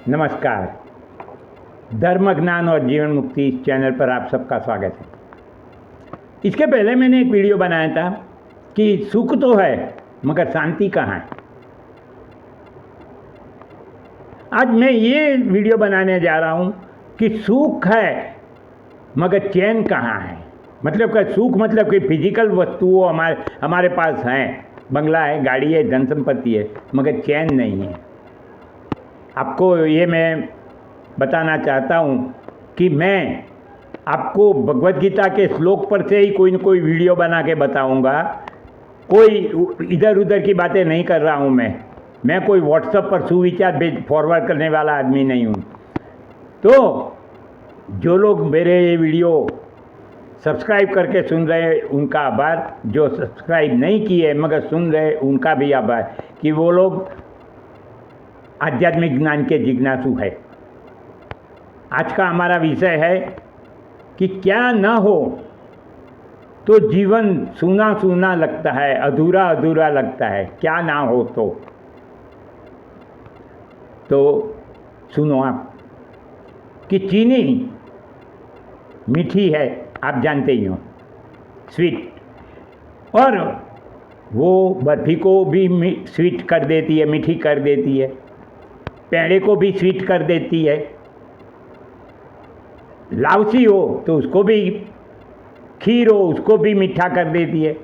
नमस्कार। धर्म ज्ञान और जीवन मुक्ति इस चैनल पर आप सबका स्वागत है। इसके पहले मैंने एक वीडियो बनाया था कि सुख तो है मगर शांति कहाँ है। आज मैं ये वीडियो बनाने जा रहा हूँ कि सुख है मगर चैन कहाँ है। मतलब कि सुख मतलब कि फिजिकल वस्तुओं हमारे पास हैं, बंगला है, गाड़ी है, धन संपत्ति है, मगर चैन नहीं है। आपको ये मैं बताना चाहता हूँ कि मैं आपको भगवत गीता के श्लोक पर से ही कोई न कोई वीडियो बना के बताऊँगा। कोई इधर उधर की बातें नहीं कर रहा हूँ। मैं कोई व्हाट्सएप पर सुविचार फॉरवर्ड करने वाला आदमी नहीं हूँ। तो जो लोग मेरे ये वीडियो सब्सक्राइब करके सुन रहे हैं उनका आभार, जो सब्सक्राइब नहीं किए मगर सुन रहे उनका भी आभार कि वो लोग आध्यात्मिक ज्ञान के जिज्ञासु है। आज का हमारा विषय है कि क्या न हो तो जीवन सूना सूना लगता है, अधूरा अधूरा लगता है। क्या ना हो तो सुनो आप कि चीनी मीठी है, आप जानते ही हो, स्वीट, और वो बर्फी को भी स्वीट कर देती है, मीठी कर देती है, पेड़े को भी स्वीट कर देती है। लावसी हो तो उसको भी, खीर हो उसको भी मीठा कर देती है,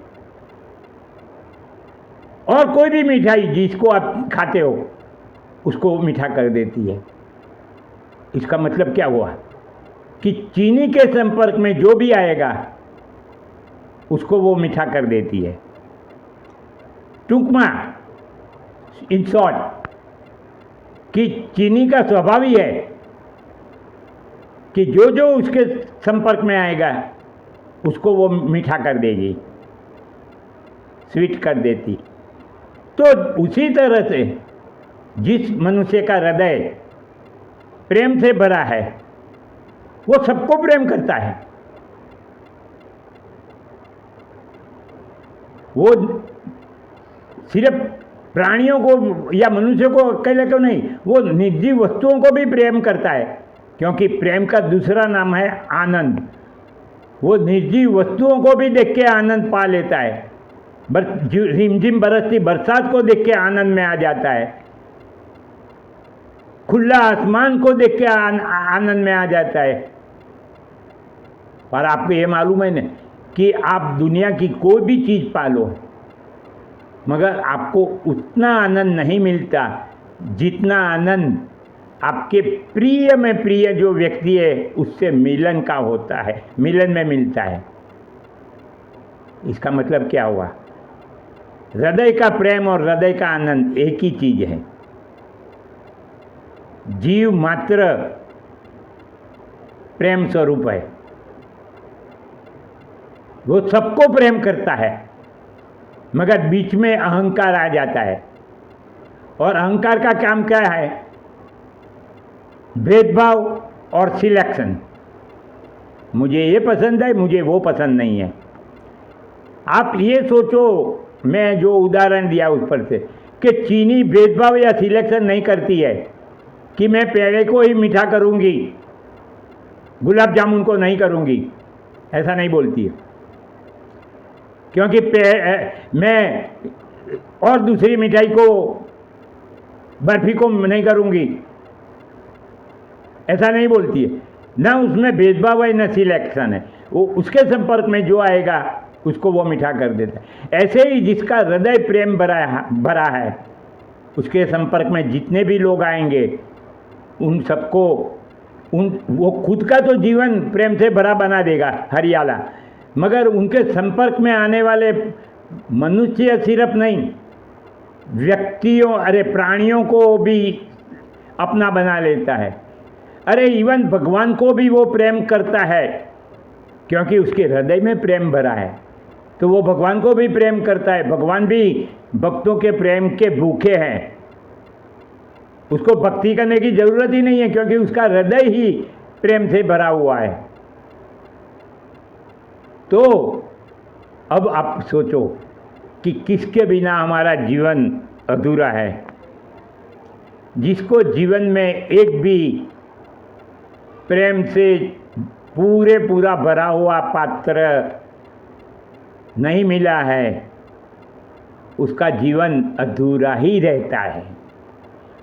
और कोई भी मिठाई जिसको आप खाते हो उसको मीठा कर देती है। इसका मतलब क्या हुआ कि चीनी के संपर्क में जो भी आएगा उसको वो मीठा कर देती है। टूंकमा, इन शॉर्ट, कि चीनी का स्वभाव ही है कि जो जो उसके संपर्क में आएगा उसको वो मीठा कर देगी, स्वीट कर देती। तो उसी तरह से जिस मनुष्य का हृदय प्रेम से भरा है वो सबको प्रेम करता है। वो सिर्फ प्राणियों को या मनुष्य को अकेले को नहीं, वो निर्जीव वस्तुओं को भी प्रेम करता है, क्योंकि प्रेम का दूसरा नाम है आनंद। वो निर्जीव वस्तुओं को भी देख के आनंद पा लेता है। रिमझिम बरसती बरसात को देख के आनंद में आ जाता है, खुला आसमान को देख के आनंद में आ जाता है। पर आपको ये मालूम है ना कि आप दुनिया की कोई भी चीज़ पालो मगर आपको उतना आनंद नहीं मिलता जितना आनंद आपके प्रिय में प्रिय जो व्यक्ति है उससे मिलन का होता है, मिलन में मिलता है। इसका मतलब क्या हुआ? हृदय का प्रेम और हृदय का आनंद एक ही चीज है। जीव मात्र प्रेम स्वरूप है, वो सबको प्रेम करता है, मगर बीच में अहंकार आ जाता है। और अहंकार का काम क्या है? भेदभाव और सिलेक्शन। मुझे ये पसंद है, मुझे वो पसंद नहीं है। आप ये सोचो, मैं जो उदाहरण दिया उस पर से, कि चीनी भेदभाव या सिलेक्शन नहीं करती है कि मैं पेड़े को ही मीठा करूंगी, गुलाब जामुन को नहीं करूंगी, ऐसा नहीं बोलती है। क्योंकि मैं और दूसरी मिठाई को, बर्फी को नहीं करूंगी, ऐसा नहीं बोलती है। ना उसमें भेदभाव है, ना सिलेक्शन है। वो उसके संपर्क में जो आएगा उसको वो मीठा कर देता है। ऐसे ही जिसका हृदय प्रेम भरा है उसके संपर्क में जितने भी लोग आएंगे उन सबको वो खुद का तो जीवन प्रेम से भरा बना देगा, हरियाला, मगर उनके संपर्क में आने वाले मनुष्य सिर्फ नहीं, व्यक्तियों, अरे प्राणियों को भी अपना बना लेता है। अरे इवन भगवान को भी वो प्रेम करता है, क्योंकि उसके हृदय में प्रेम भरा है तो वो भगवान को भी प्रेम करता है। भगवान भी भक्तों के प्रेम के भूखे हैं, उसको भक्ति करने की जरूरत ही नहीं है, क्योंकि उसका हृदय ही प्रेम से भरा हुआ है। तो अब आप सोचो कि किसके बिना हमारा जीवन अधूरा है। जिसको जीवन में एक भी प्रेम से पूरा भरा हुआ पात्र नहीं मिला है, उसका जीवन अधूरा ही रहता है।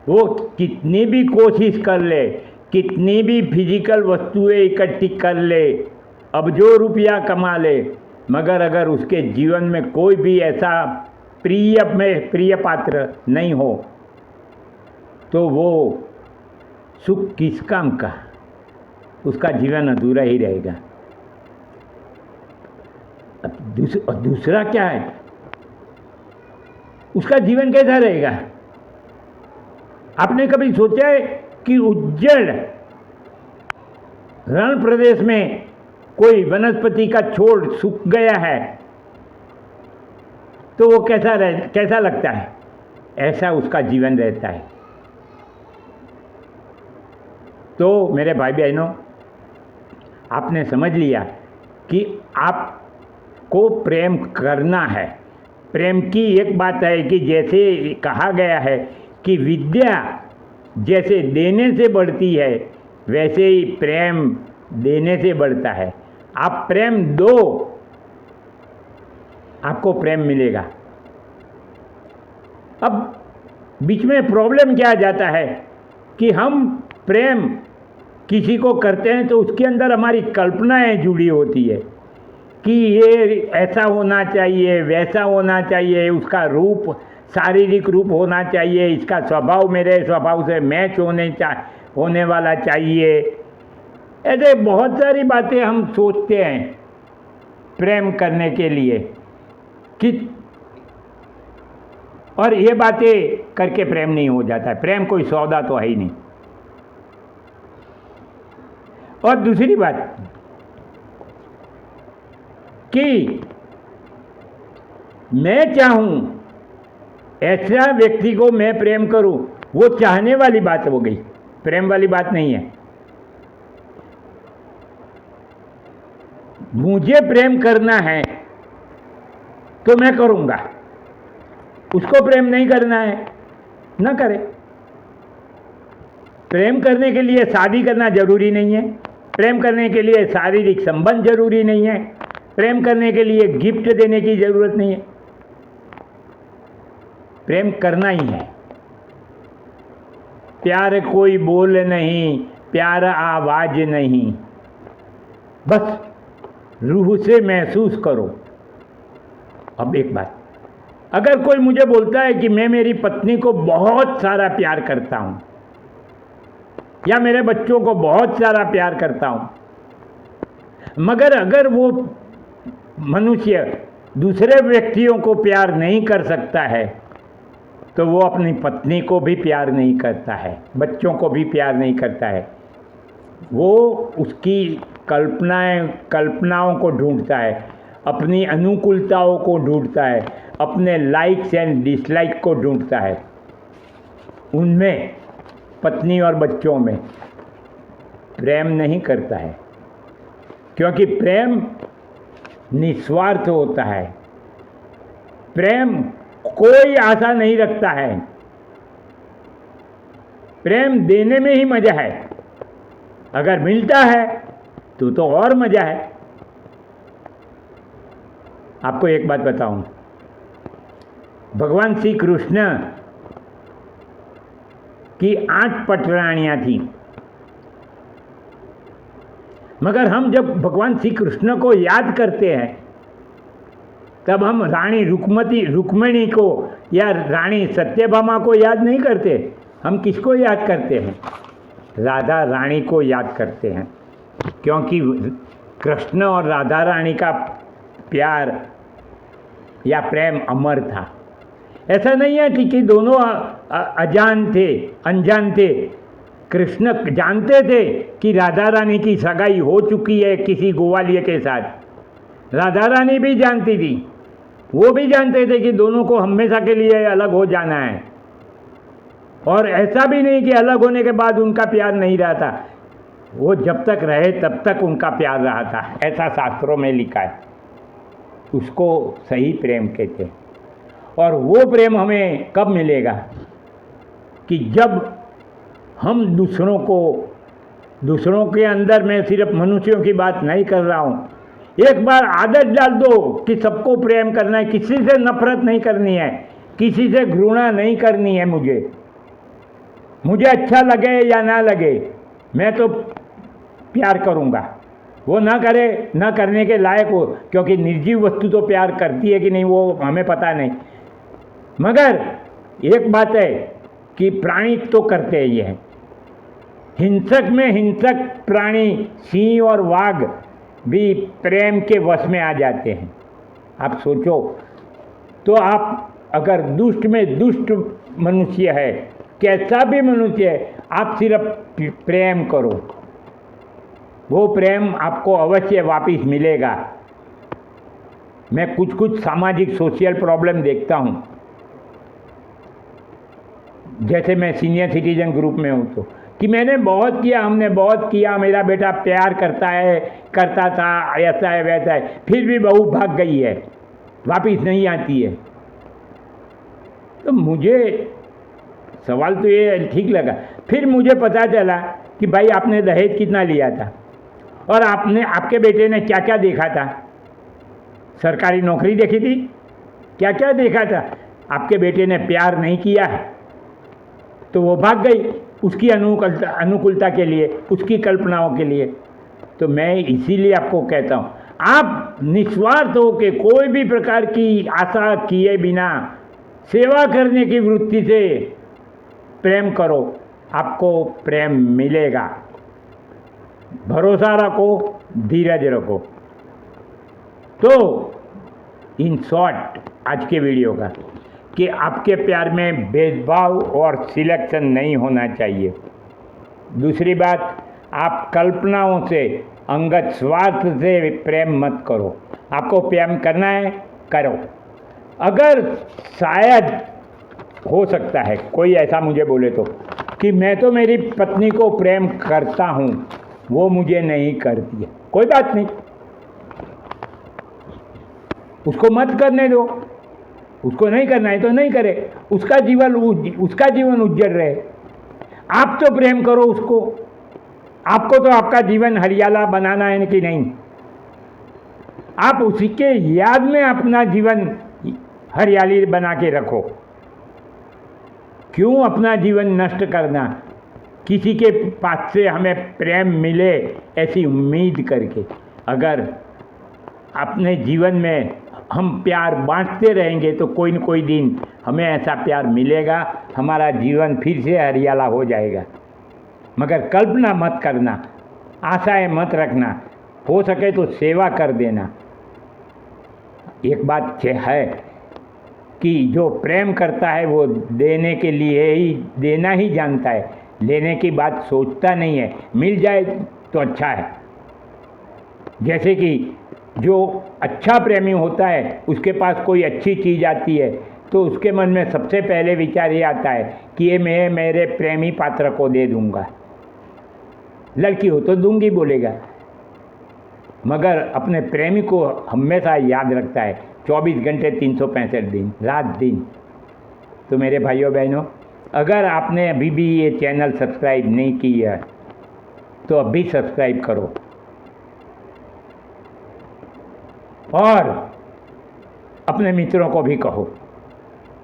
वो कितनी भी कोशिश कर ले, कितनी भी फिजिकल वस्तुएं इकट्ठी कर ले, अब जो रुपया कमा ले, मगर अगर उसके जीवन में कोई भी ऐसा प्रिय पात्र नहीं हो तो वो सुख किस काम का, उसका जीवन अधूरा ही रहेगा। अब दूसरा क्या है, उसका जीवन कैसा रहेगा? आपने कभी सोचा है कि उज्जड़ रण प्रदेश में कोई वनस्पति का छोड़ सूख गया है तो वो कैसा लगता है? ऐसा उसका जीवन रहता है। तो मेरे भाई बहनों, आपने समझ लिया कि आपको प्रेम करना है। प्रेम की एक बात है कि जैसे कहा गया है कि विद्या जैसे देने से बढ़ती है, वैसे ही प्रेम देने से बढ़ता है। आप प्रेम दो, आपको प्रेम मिलेगा। अब बीच में प्रॉब्लम क्या आ जाता है कि हम प्रेम किसी को करते हैं तो उसके अंदर हमारी कल्पनाएं जुड़ी होती है कि ये ऐसा होना चाहिए, वैसा होना चाहिए, उसका रूप शारीरिक रूप होना चाहिए, इसका स्वभाव मेरे स्वभाव से मैच होने वाला चाहिए। ऐसे बहुत सारी बातें हम सोचते हैं प्रेम करने के लिए कि, और ये बातें करके प्रेम नहीं हो जाता है। प्रेम कोई सौदा तो है ही नहीं। और दूसरी बात कि मैं चाहूं ऐसा व्यक्ति को मैं प्रेम करूं, वो चाहने वाली बात हो गई, प्रेम वाली बात नहीं है। मुझे प्रेम करना है तो मैं करूंगा, उसको प्रेम नहीं करना है ना करे। प्रेम करने के लिए शादी करना जरूरी नहीं है, प्रेम करने के लिए शारीरिक संबंध जरूरी नहीं है, प्रेम करने के लिए गिफ्ट देने की जरूरत नहीं है। प्रेम करना ही है। प्यार कोई बोल नहीं, प्यार आवाज नहीं, बस रूह से महसूस करो। अब एक बात, अगर कोई मुझे बोलता है कि मैं मेरी पत्नी को बहुत सारा प्यार करता हूं या मेरे बच्चों को बहुत सारा प्यार करता हूं, मगर अगर वो मनुष्य दूसरे व्यक्तियों को प्यार नहीं कर सकता है तो वो अपनी पत्नी को भी प्यार नहीं करता है, बच्चों को भी प्यार नहीं करता है। वो उसकी कल्पनाओं को ढूंढता है, अपनी अनुकूलताओं को ढूंढता है, अपने लाइक्स एंड डिसलाइक को ढूंढता है। उनमें पत्नी और बच्चों में प्रेम नहीं करता है, क्योंकि प्रेम निस्वार्थ होता है। प्रेम कोई आशा नहीं रखता है। प्रेम देने में ही मजा है, अगर मिलता है तो और मजा है। आपको एक बात बताऊं, भगवान श्री कृष्ण की 8 पटरानियां थी, मगर हम जब भगवान श्री कृष्ण को याद करते हैं तब हम रानी रुक्मिणी को या रानी सत्यभामा को याद नहीं करते। हम किसको याद करते हैं? राधा रानी को याद करते हैं, क्योंकि कृष्ण और राधा रानी का प्यार या प्रेम अमर था। ऐसा नहीं है कि दोनों अनजान थे। कृष्ण जानते थे कि राधा रानी की सगाई हो चुकी है किसी ग्वालियर के साथ। राधा रानी भी जानती थी, वो भी जानते थे कि दोनों को हमेशा के लिए अलग हो जाना है। और ऐसा भी नहीं कि अलग होने के बाद उनका प्यार नहीं रहा था, वो जब तक रहे तब तक उनका प्यार रहा था, ऐसा शास्त्रों में लिखा है। उसको सही प्रेम कहते हैं। और वो प्रेम हमें कब मिलेगा? कि जब हम दूसरों के अंदर, मैं सिर्फ मनुष्यों की बात नहीं कर रहा हूँ, एक बार आदत डाल दो कि सबको प्रेम करना है, किसी से नफरत नहीं करनी है, किसी से घृणा नहीं करनी है। मुझे अच्छा लगे या ना लगे, मैं तो प्यार करूँगा। वो ना करे, ना करने के लायक हो, क्योंकि निर्जीव वस्तु तो प्यार करती है कि नहीं वो हमें पता नहीं। मगर एक बात है कि प्राणी तो करते हैं। ये हिंसक में हिंसक प्राणी सिंह और वाघ भी प्रेम के वश में आ जाते हैं। आप सोचो तो, आप अगर दुष्ट में दुष्ट मनुष्य है, कैसा भी मनुष्य है, आप सिर्फ प्रेम करो, वो प्रेम आपको अवश्य वापस मिलेगा। मैं कुछ सामाजिक सोशल प्रॉब्लम देखता हूँ, जैसे मैं सीनियर सिटीजन ग्रुप में हूँ, तो कि मैंने बहुत किया, हमने बहुत किया, मेरा बेटा प्यार करता था, ऐसा है वैसा है, फिर भी बहू भाग गई है, वापिस नहीं आती है। तो मुझे सवाल तो ये ठीक लगा। फिर मुझे पता चला कि भाई आपने दहेज कितना लिया था और आपके बेटे ने क्या क्या देखा था। सरकारी नौकरी देखी थी, क्या क्या देखा था। आपके बेटे ने प्यार नहीं किया तो वो भाग गई उसकी अनुकूलता के लिए, उसकी कल्पनाओं के लिए। तो मैं इसीलिए आपको कहता हूँ, आप निस्वार्थ होकर कोई भी प्रकार की आशा किए बिना सेवा करने की वृत्ति से प्रेम करो, आपको प्रेम मिलेगा। भरोसा रखो, धीरज रखो। तो इन शॉर्ट आज के वीडियो का कि आपके प्यार में भेदभाव और सिलेक्शन नहीं होना चाहिए। दूसरी बात, आप कल्पनाओं से, अंगत स्वार्थ से प्रेम मत करो। आपको प्रेम करना है, करो। अगर शायद हो सकता है कोई ऐसा मुझे बोले तो कि मैं तो मेरी पत्नी को प्रेम करता हूँ, वो मुझे नहीं करती है, कोई बात नहीं, उसको मत करने दो। उसको नहीं करना है तो नहीं करे, उसका जीवन उज्जवल रहे। आप तो प्रेम करो उसको, आपको तो आपका जीवन हरियाला बनाना है कि नहीं। आप उसी के याद में अपना जीवन हरियाली बना के रखो। क्यों अपना जीवन नष्ट करना, किसी के पास से हमें प्रेम मिले ऐसी उम्मीद करके। अगर अपने जीवन में हम प्यार बांटते रहेंगे तो कोई न कोई दिन हमें ऐसा प्यार मिलेगा, हमारा जीवन फिर से हरियाला हो जाएगा। मगर कल्पना मत करना, आशाएं मत रखना, हो सके तो सेवा कर देना। एक बात है कि जो प्रेम करता है वो देने के लिए ही, देना ही जानता है, लेने की बात सोचता नहीं है। मिल जाए तो अच्छा है। जैसे कि जो अच्छा प्रेमी होता है, उसके पास कोई अच्छी चीज़ आती है तो उसके मन में सबसे पहले विचार ये आता है कि ये मैं मेरे प्रेमी पात्र को दे दूंगा। लड़की हो तो दूंगी बोलेगा, मगर अपने प्रेमी को हमेशा याद रखता है 24 घंटे 365 दिन, रात दिन। तो मेरे भाइयों बहनों, अगर आपने अभी भी ये चैनल सब्सक्राइब नहीं किया है तो अभी सब्सक्राइब करो। और अपने मित्रों को भी कहो।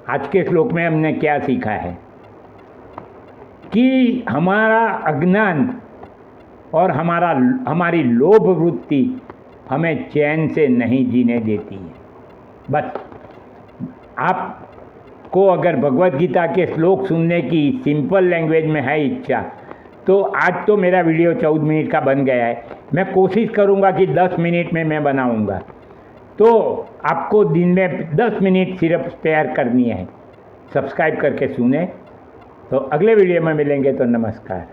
आज के श्लोक में हमने क्या सीखा है कि हमारा अज्ञान और हमारी लोभ वृत्ति हमें चैन से नहीं जीने देती है। बस आपको अगर भगवत गीता के श्लोक सुनने की सिंपल लैंग्वेज में है इच्छा, तो आज तो मेरा वीडियो 14 मिनट का बन गया है। मैं कोशिश करूँगा कि 10 मिनट में मैं बनाऊँगा। तो आपको दिन में 10 मिनट सिर्फ स्पेयर करनी है। सब्सक्राइब करके सुने। तो अगले वीडियो में मिलेंगे। तो नमस्कार।